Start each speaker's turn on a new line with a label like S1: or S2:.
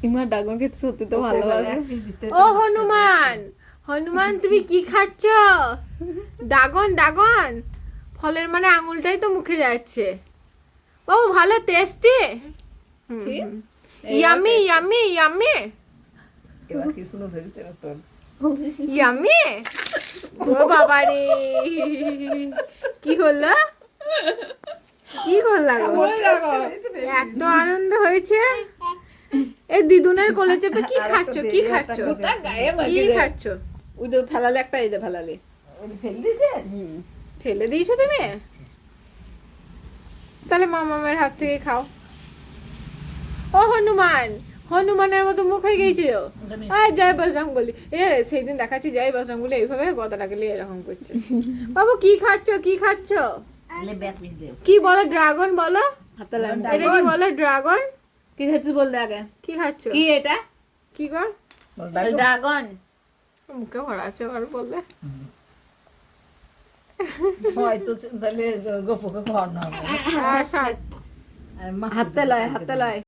S1: ইমা ড্রাগন খেতে সত্যি তো ভালোবাসে।
S2: ও হনুমান, হনুমান তুমি কি খাচ্ছ? ড্রাগন, ড্রাগন ফলের মানে আঙুলটাই তো মুখে যাচ্ছে। ও ভালো টেস্টি,
S1: ঠিক?
S2: ইয়ামি ইয়ামি ইয়ামি
S3: এবার কি শুনে ধরেছে না তোর?
S2: ইয়ামি। ও বাবা রে, কি হলো, কি করলা গো? এত আনন্দ হয়েছে। এই দিদুনের কোলে চেপে কি খাচ্ছ, কি খাচ্ছ,
S1: গোটা গায়ে
S2: কি
S1: মাখিয়ে দে।
S2: খাচ্ছ?
S1: ওই তো ফেলালে একটা, এই যে ফেলালে।
S3: ফেল দিয়েছিস?
S2: ফেলে দিয়েছো তুমি? তাহলে মামামের হাত থেকে খাও। ও হনুমান, হনুমানের মতো মুখ হয়ে গেছে। আয় জয় বজরং বলি। সেই দিন দেখাচ্ছি জয় বজরং বলি এইভাবে গদাটাকে নিয়ে এরকম করছে। বাবু কি খাচ্ছ, কি খাচ্ছ?
S3: লে ব্যাক পিস দে।
S2: কি বলো, ড্রাগন বলো?
S1: হাতে লাগে।
S2: এটা কি বলো, ড্রাগন?
S1: কি খাচ্ছিস বল দে আগে।
S2: কি খাচ্ছ?
S1: কি এটা?
S2: কি গো?
S1: ড্রাগন।
S2: মুখে ভরা আছে আর বললে।
S3: হয়তো তাহলে গোপুকে খাওয়ানো হবে।
S2: আচ্ছা
S1: হাতে লয়, হাতে লয়।